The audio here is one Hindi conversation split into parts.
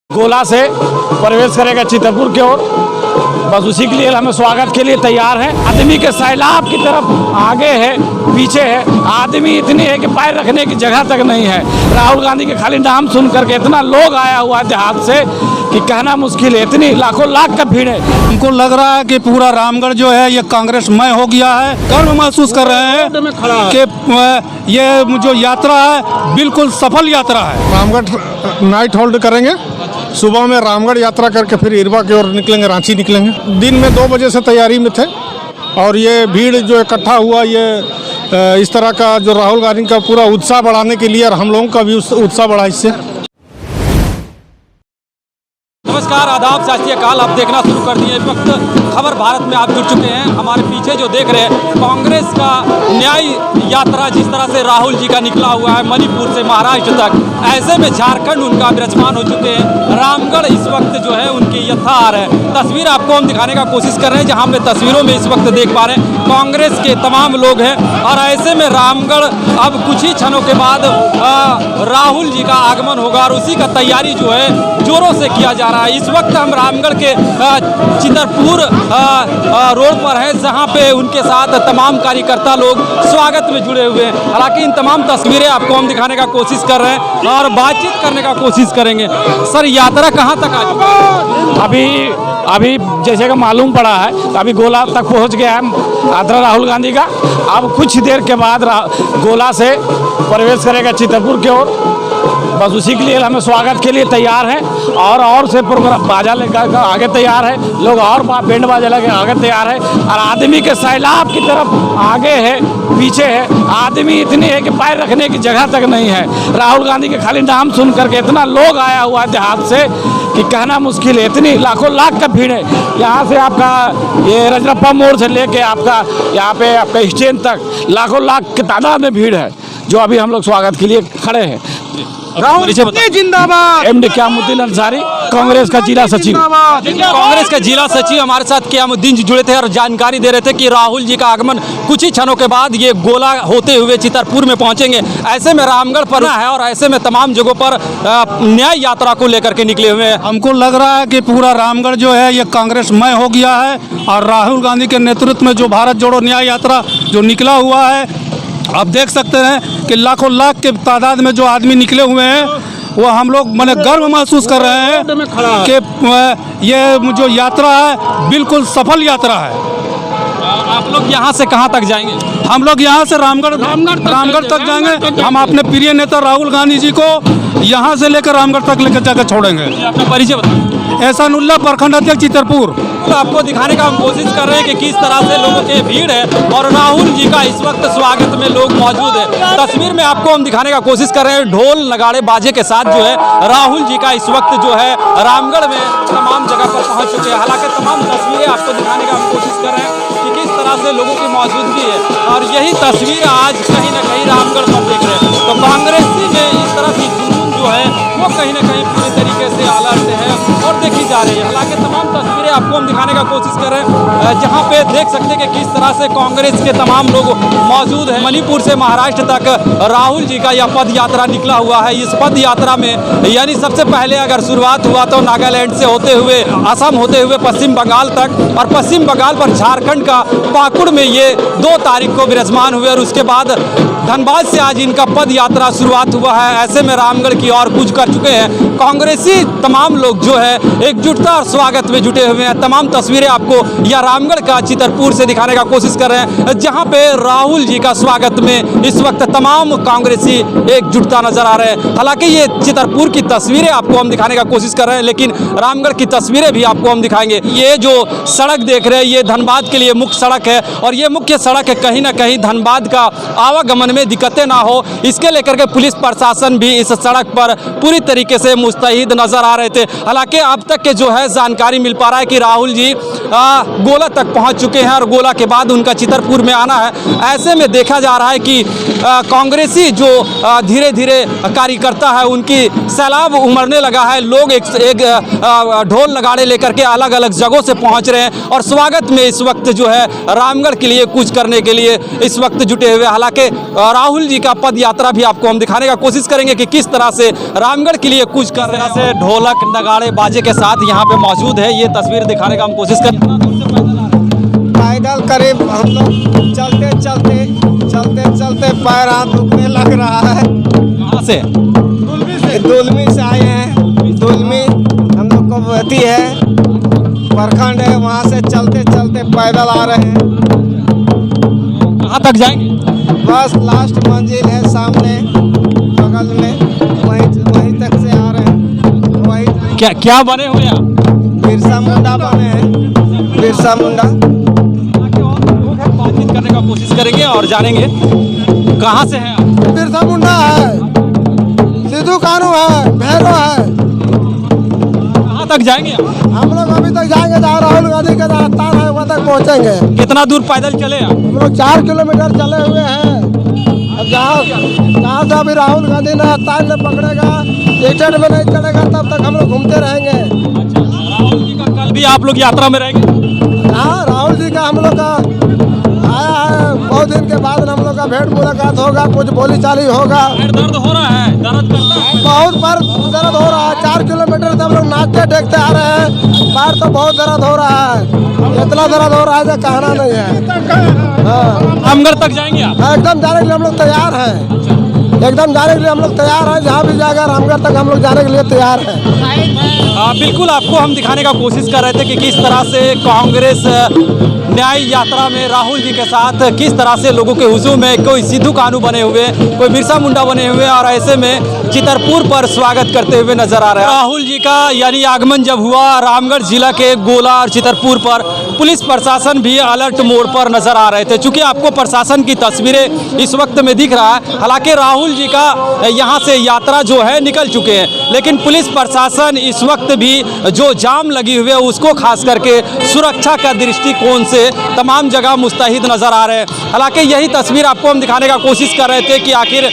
गोला से प्रवेश करेगा चित्रपुर की ओर। बस उसी के लिए हमें स्वागत के लिए तैयार हैं। आदमी के सैलाब की तरफ आगे है, पीछे है। आदमी इतनी है कि पैर रखने की जगह तक नहीं है। राहुल गांधी के खाली नाम सुन करके इतना लोग आया हुआ है देहात से कि कहना मुश्किल है। इतनी लाखों लाख का भीड़ है। हमको लग रहा है कि पूरा रामगढ़ जो है ये कांग्रेसमय हो गया है। गर्व महसूस कर रहे हैं कि ये जो यात्रा है बिल्कुल सफल यात्रा है। रामगढ़ नाइट होल्ड करेंगे। सुबह में रामगढ़ यात्रा करके फिर इरवा की ओर निकलेंगे, रांची निकलेंगे। दिन में 2 बजे से तैयारी में थे और ये भीड़ जो इकट्ठा हुआ ये इस तरह का जो राहुल गांधी का पूरा उत्साह बढ़ाने के लिए और हम लोगों का भी उत्साह बढ़ा इससे। नमस्कार, आदाब, सत श्री अकाल। आप देखना शुरू कर दिए। इस वक्त खबर भारत में आप जुड़ चुके हैं। हमारे पीछे जो देख रहे हैं कांग्रेस का न्याय यात्रा जिस तरह से राहुल जी का निकला हुआ है मणिपुर से महाराष्ट्र तक, ऐसे में झारखंड उनका विराजमान हो चुके हैं। रामगढ़ इस वक्त जो है उनकी यथार है। तस्वीर आपको हम दिखाने का कोशिश कर रहे हैं जहां पे तस्वीरों में इस वक्त देख पा रहे हैं कांग्रेस के तमाम लोग हैं और ऐसे में रामगढ़ अब कुछ ही क्षणों के बाद राहुल जी का आगमन होगा और उसी का तैयारी जो है जोरों से किया जा रहा है। इस वक्त हम रामगढ़ के चित्रपुर रोड पर हैं जहां पे उनके साथ तमाम कार्यकर्ता लोग स्वागत में जुड़े हुए हैं। हालांकि इन तमाम तस्वीरें आपको हम दिखाने का कोशिश कर रहे हैं और बातचीत करने का कोशिश करेंगे। सर, यात्रा कहां तक आ चुकी है? अभी जैसे का मालूम पड़ा है तो अभी गोला तक पहुंच गया है यात्रा राहुल गांधी का। अब कुछ देर के बाद गोला से प्रवेश करेगा चित्रपुर की ओर। बस उसी के लिए हमें स्वागत के लिए तैयार हैं और से प्रोग्राम बाजा लेकर आगे तैयार है लोग और बैंड बाजा लेके आगे तैयार है। और आदमी के सैलाब की तरफ आगे है, पीछे है। आदमी इतनी है कि पैर रखने की जगह तक नहीं है। राहुल गांधी के खाली नाम सुन करके इतना लोग आया हुआ है देहात से कि कहना मुश्किल है। इतनी लाखों लाख का भीड़ है। यहाँ से आपका ये रजरप्पा मोड़ से लेके आपका यहाँ पे आपका स्टैंड तक लाखों लाख की तादाद में भीड़ है जो अभी हम लोग स्वागत के लिए खड़े हैं। राहुल जिंदाबाद। एमडी क़यामुद्दीन अंसारी, कांग्रेस का जिला सचिव। कांग्रेस के जिला सचिव हमारे साथ क़यामुद्दीन जी जुड़े थे और जानकारी दे रहे थे कि राहुल जी का आगमन कुछ ही क्षणों के बाद ये गोला होते हुए चित्रपुर में पहुंचेंगे। ऐसे में रामगढ़ पर है और ऐसे में तमाम जगहों पर न्याय यात्रा को लेकर के निकले हुए हैं। हमको लग रहा है कि पूरा रामगढ़ जो है ये कांग्रेसमय हो गया है और राहुल गांधी के नेतृत्व में जो भारत जोड़ो न्याय यात्रा जो निकला हुआ है, आप देख सकते हैं कि लाखों लाख के तादाद में जो आदमी निकले हुए हैं वो हम लोग मैंने गर्व महसूस कर रहे हैं कि ये जो यात्रा है बिल्कुल सफल यात्रा है। आप लोग यहाँ से कहाँ तक जाएंगे? हम लोग यहाँ से रामगढ़ तक जाएंगे। हम अपने प्रिय नेता राहुल गांधी जी को यहाँ से लेकर रामगढ़ तक लेकर जाकर छोड़ेंगे। अपना परिचय बताएं। एहसानुल्लाह, प्रखंड अध्यक्ष चित्रपुर। आपको दिखाने का हम कोशिश कर रहे हैं कि किस तरह से लोगों की भीड़ है और राहुल जी का इस वक्त स्वागत में लोग मौजूद है। तस्वीर में आपको हम दिखाने का कोशिश कर रहे हैं ढोल नगाड़े बाजे के साथ जो है राहुल जी का इस वक्त जो है रामगढ़ में तमाम जगह पर पहुंच चुके हैं। हालांकि तमाम तस्वीरें आपको दिखाने का हम कोशिश कर रहे हैं कि किस तरह से लोगों की मौजूदगी है और यही तस्वीर आज कहीं ना कहीं रामगढ़ पर देख रहे हैं। तो कांग्रेसी में इस तरह की जुनून जो है वो कहीं ना कहीं पूरी तरीके से अलर्ट है और देखी जा रही है। हालांकि तमाम तस्वीरें आपको हम दिखाने का कोशिश कर रहे हैं जहां पे देख सकते हैं कि किस तरह से कांग्रेस के तमाम लोग मौजूद हैं। मणिपुर से महाराष्ट्र तक राहुल जी का यह पद यात्रा निकला हुआ है। इस पद यात्रा में यानी सबसे पहले अगर शुरुआत हुआ तो नागालैंड से होते हुए असम होते हुए पश्चिम बंगाल तक और पश्चिम बंगाल पर झारखंड का पाकुड़ में ये 2 तारीख को विराजमान हुए और उसके बाद धनबाद से आज इनका पद यात्रा शुरुआत हुआ है। ऐसे में रामगढ़ की ओर कूच कर चुके हैं कांग्रेसी तमाम लोग जो है एकजुटता और स्वागत में जुटे हुए हैं। तमाम तस्वीरें आपको या रामगढ़ का चित्रपुर से दिखाने का कोशिश कर रहे हैं जहां पे राहुल जी का स्वागत में इस वक्त तमाम कांग्रेसी एकजुटता नजर आ रहे हैं। हालांकि ये चित्रपुर की तस्वीरें आपको हम दिखाने का कोशिश कर रहे हैं लेकिन रामगढ़ की तस्वीरें भी आपको हम दिखाएंगे। ये जो सड़क देख रहे हैं ये धनबाद के लिए मुख्य सड़क है और ये मुख्य सड़क है कहीं ना कहीं धनबाद का आवागमन में दिक्कतें ना हो इसके लेकर के पुलिस प्रशासन भी इस सड़क पर पूरी तरीके से मुस्तैद नजर आ रहे थे। हालांकि अब तक के जो है जानकारी मिल पा रहा है कि राहुल जी गोला तक पहुंच चुके हैं और गोला के बाद उनका चितरपुर में आना है। ऐसे में देखा जा रहा है कि कांग्रेसी जो धीरे धीरे कार्यकर्ता है उनकी सैलाब उमड़ने लगा है। लोग एक ढोल नगाड़े लेकर के अलग अलग जगहों से पहुंच रहे हैं और स्वागत में इस वक्त जो है रामगढ़ के लिए कुछ करने के लिए इस वक्त जुटे हुए। हालांकि राहुल जी का पद यात्रा भी आपको हम दिखाने का कोशिश करेंगे कि किस तरह से रामगढ़ के लिए कुछ कर रहे हैं। से ढोलक नगाड़े बाजे के साथ यहाँ पे मौजूद है, ये तस्वीर दिखाने का हम कोशिश करेंगे। पैदल करीब हम लोग चलते चलते चलते चलते पैर हाथ दुखने लग रहा है। कहाँ से? दुलमी से आए हैं। दुलमी हम लोग को बहती है, प्रखंड है, वहाँ से चलते चलते पैदल आ रहे हैं। कहाँ तक जाएंगे? बस लास्ट मंजिल है सामने बगल में, वहीं तक से आ रहे हैं। वहीं क्या क्या बने हुए हैं आप? बिरसा मुंडा बने हैं, बिरसा मुंडा। बातचीत करने का कोशिश करेंगे और जानेंगे कहाँ से हैं आप? बिरसा मुंडा है, सिद्धू कानू है, भैरव है। कहाँ तक जाएंगे आप? हम लोग अभी तक जाएंगे जहाँ राहुल गांधी का स्थान है वहाँ तक पहुँचेंगे। कितना दूर पैदल चले आप? हम लोग 4 किलोमीटर चले हुए हैं। अब जहाँ से अभी राहुल गांधी ने स्थान ने पकड़ेगा, टिकट में नहीं चलेगा, तब तक हम लोग घूमते रहेंगे। राहुल जी का कल भी आप लोग यात्रा में रहेंगे? हाँ, राहुल जी का हम लोग का आया है, बहुत दिन के बाद हम लोग का भेंट मुलाकात होगा, कुछ बोली चाली होगा। दर्द हो रहा है? दर्द करता है? बहुत बार दर्द हो रहा है। 4 किलोमीटर से हम लोग नाचते देखते आ रहे हैं, बाहर तो बहुत दर्द हो रहा है। इतना दर्द हो रहा है जो कहना नहीं है। हाँ, रामगढ़ तक जाएंगे आप? एकदम जाने के लिए हम लोग तैयार हैं। एकदम जाने के लिए हम लोग तैयार हैं। जहाँ भी जाएगा रामगढ़ तक हम लोग जाने के लिए तैयार हैं। बिल्कुल आपको हम दिखाने का कोशिश कर रहे थे कि किस तरह से कांग्रेस न्याय यात्रा में राहुल जी के साथ किस तरह से लोगों के हुजूम में कोई सिद्धू कानू बने हुए, कोई बिरसा मुंडा बने हुए और ऐसे में चितरपुर पर स्वागत करते हुए नजर आ रहे हैं। राहुल जी का यानी आगमन जब हुआ रामगढ़ जिला के गोला और चितरपुर पर, पुलिस प्रशासन भी अलर्ट मोड पर नजर आ रहे थे। चूंकि आपको प्रशासन की तस्वीरें इस वक्त में दिख रहा है, हालांकि राहुल जी का यहाँ से यात्रा जो है निकल चुके हैं, लेकिन पुलिस प्रशासन इस वक्त भी जो जाम लगी हुई है उसको खास करके सुरक्षा का दृष्टिकोण से तमाम जगह मुस्तैद नजर आ रहे हैं। हालांकि यही तस्वीर आपको हम दिखाने का कोशिश कर रहे थे कि आखिर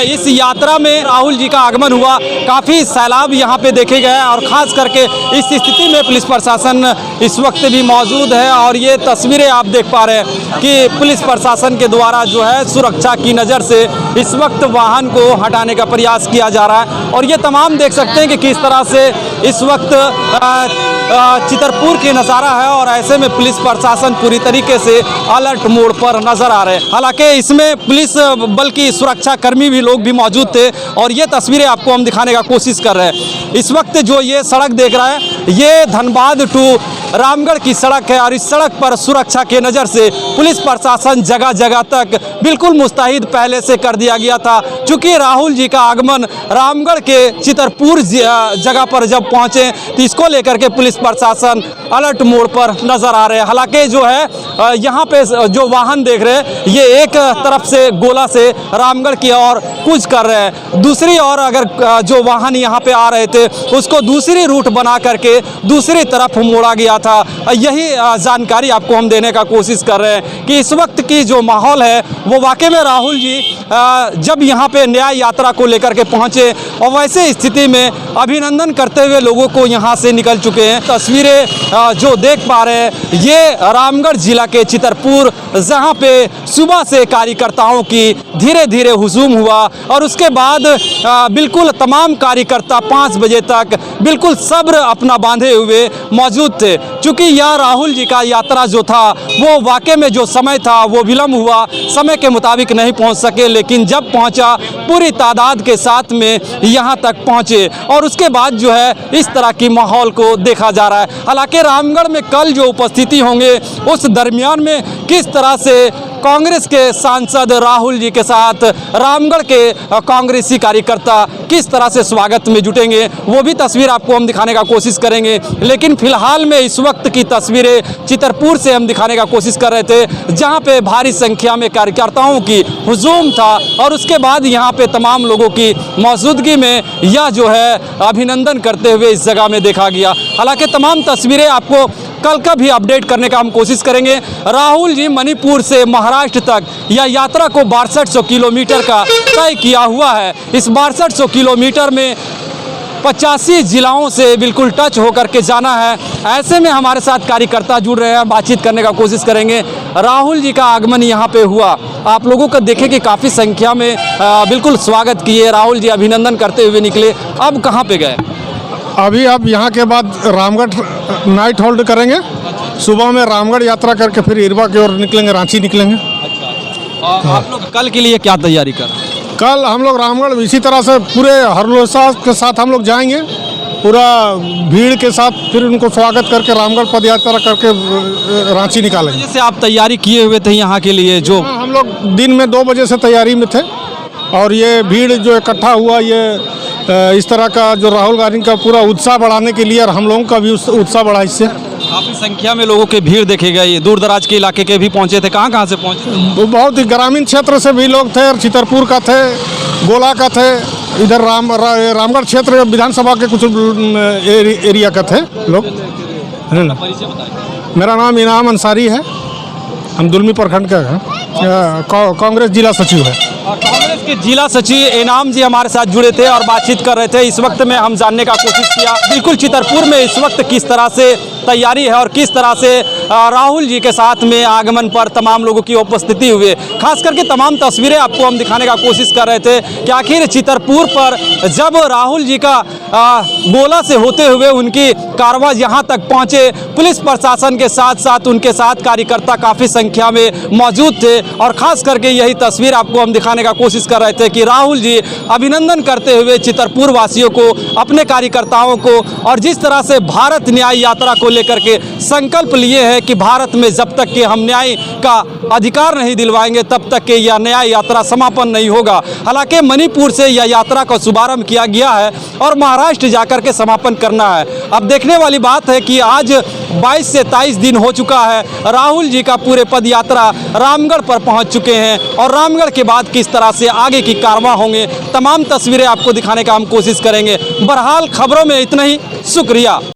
इस यात्रा में राहुल जी का आगमन हुआ, काफ़ी सैलाब यहाँ पे देखे गए और ख़ास करके इस स्थिति में पुलिस प्रशासन इस वक्त भी मौजूद है। और ये तस्वीरें आप देख पा रहे हैं कि पुलिस प्रशासन के द्वारा जो है सुरक्षा की नज़र से इस वक्त वाहन को हटाने का प्रयास किया जा रहा है। और ये तमाम देख सकते हैं कि किस तरह से इस वक्त चितरपुर की नज़ारा है और ऐसे में पुलिस प्रशासन पूरी तरीके से अलर्ट मोड पर नजर आ रहे हैं। हालांकि इसमें पुलिस बल की सुरक्षा कर्मी भी लोग भी मौजूद थे और ये तस्वीरें आपको हम दिखाने का कोशिश कर रहे हैं। इस वक्त जो ये सड़क देख रहा है ये धनबाद टू रामगढ़ की सड़क है और इस सड़क पर सुरक्षा के नज़र से पुलिस प्रशासन जगह जगह तक बिल्कुल मुस्तैद पहले से कर दिया गया था। चूँकि राहुल जी का आगमन रामगढ़ के चितरपुर जगह पर जब पहुँचे तो इसको लेकर के पुलिस प्रशासन अलर्ट मोड पर नज़र आ रहे हैं। हालांकि जो है यहाँ पे जो वाहन देख रहे हैं ये एक तरफ से गोला से रामगढ़ की ओर कूच कर रहे हैं, दूसरी ओर अगर जो वाहन यहाँ पे आ रहे थे उसको दूसरी रूट बना करके दूसरी तरफ मोड़ा गया था। यही जानकारी आपको हम देने का कोशिश कर रहे हैं कि इस वक्त की जो माहौल है वो वाकई में राहुल जी जब यहाँ पे न्याय यात्रा को लेकर के पहुँचे और वैसे स्थिति में अभिनंदन करते हुए लोगों को यहाँ से निकल चुके हैं। तस्वीरें जो देख पा रहे हैं ये रामगढ़ जिला के चितरपुर, जहाँ पे सुबह से कार्यकर्ताओं की धीरे धीरे हुजूम हुआ और उसके बाद बिल्कुल तमाम कार्यकर्ता 5 बजे तक बिल्कुल सब्र अपना बांधे हुए मौजूद थे। चूँकि यह राहुल जी का यात्रा जो था वो वाकई में जो समय था वो विलम्ब हुआ, समय के मुताबिक नहीं पहुंच सके, लेकिन जब पहुंचा पूरी तादाद के साथ में यहाँ तक पहुंचे और उसके बाद जो है इस तरह की माहौल को देखा जा रहा है। हालांकि रामगढ़ में कल जो उपस्थिति होंगे उस दरमियान में किस तरह से कांग्रेस के सांसद राहुल जी के साथ रामगढ़ के कांग्रेसी कार्यकर्ता किस तरह से स्वागत में जुटेंगे वो भी तस्वीर आपको हम दिखाने का कोशिश करेंगे। लेकिन फिलहाल में इस वक्त की तस्वीरें चितरपुर से हम दिखाने का कोशिश कर रहे थे जहां पे भारी संख्या में कार्यकर्ताओं की हुजूम था और उसके बाद यहां पे तमाम लोगों की मौजूदगी में यह जो है अभिनंदन करते हुए इस जगह में देखा गया। हालांकि तमाम तस्वीरें आपको कल का भी अपडेट करने का हम कोशिश करेंगे। राहुल जी मणिपुर से महाराष्ट्र तक यह यात्रा को 6200 किलोमीटर का तय किया हुआ है। इस 6200 किलोमीटर में 85 जिलाओं से बिल्कुल टच होकर के जाना है। ऐसे में हमारे साथ कार्यकर्ता जुड़ रहे हैं, बातचीत करने का कोशिश करेंगे। राहुल जी का आगमन यहाँ पे हुआ, आप लोगों को देखें कि काफ़ी संख्या में बिल्कुल स्वागत किए। राहुल जी अभिनंदन करते हुए निकले, अब कहाँ पे गए? अभी अब यहाँ के बाद रामगढ़ नाइट होल्ड करेंगे। सुबह में रामगढ़ यात्रा करके फिर इरवा की ओर निकलेंगे, रांची निकलेंगे। आप लोग कल के लिए क्या तैयारी कर रहे हैं? कल हम लोग रामगढ़ इसी तरह से पूरे हर्षोल्लास के साथ हम लोग जाएंगे, पूरा भीड़ के साथ, फिर उनको स्वागत करके रामगढ़ पद यात्रा करके रांची निकालेंगे। जैसे आप तैयारी किए हुए थे यहाँ के लिए, जो हम लोग दिन में 2 बजे से तैयारी में थे, और ये भीड़ जो इकट्ठा हुआ, ये इस तरह का जो राहुल गांधी का पूरा उत्साह बढ़ाने के लिए, और हम लोगों का भी उत्साह बढ़ा इससे। काफ़ी संख्या में लोगों के भीड़ देखे गए, दूर दराज के इलाके के भी पहुँचे थे। कहाँ से पहुँचे थे? बहुत ही ग्रामीण क्षेत्र से भी लोग थे, और चितरपुर का थे, गोला का थे, इधर रामगढ़ क्षेत्र विधानसभा के कुछ एरिया का थे लोग। मेरा नाम इनाम अंसारी है, हम दुलमी प्रखंड का हैं, कांग्रेस जिला सचिव है। और कांग्रेस के जिला सचिव इनाम जी हमारे साथ जुड़े थे और बातचीत कर रहे थे। इस वक्त में हम जानने का कोशिश किया बिल्कुल चितरपुर में इस वक्त किस तरह से तैयारी है और किस तरह से राहुल जी के साथ में आगमन पर तमाम लोगों की उपस्थिति हुई। खास करके तमाम तस्वीरें आपको हम दिखाने का कोशिश कर रहे थे कि आखिर चितरपुर पर जब राहुल जी का गोला से होते हुए उनकी कारवां यहाँ तक पहुँचे, पुलिस प्रशासन के साथ साथ उनके साथ कार्यकर्ता काफ़ी संख्या में मौजूद थे। और ख़ास करके यही तस्वीर आपको हम दिखाने का कोशिश कर रहे थे कि राहुल जी अभिनंदन करते हुए चितरपुर वासियों को, अपने कार्यकर्ताओं को, और जिस तरह से भारत न्याय यात्रा को लेकर के संकल्प लिए हैं कि भारत में जब तक कि हम न्याय का अधिकार नहीं दिलवाएंगे तब तक कि यह न्याय यात्रा समापन नहीं होगा। हालांकि मणिपुर से यह यात्रा का शुभारंभ किया गया है और महाराष्ट्र जाकर के समापन करना है। अब देखने वाली बात है कि आज 22 से 23 दिन हो चुका है, राहुल जी का पूरे पद यात्रा रामगढ़ पर पहुंच चुके हैं, और रामगढ़ के बाद किस तरह से आगे की कारवां होंगे, तमाम तस्वीरें आपको दिखाने का हम कोशिश करेंगे। बहरहाल खबरों में इतना ही, शुक्रिया।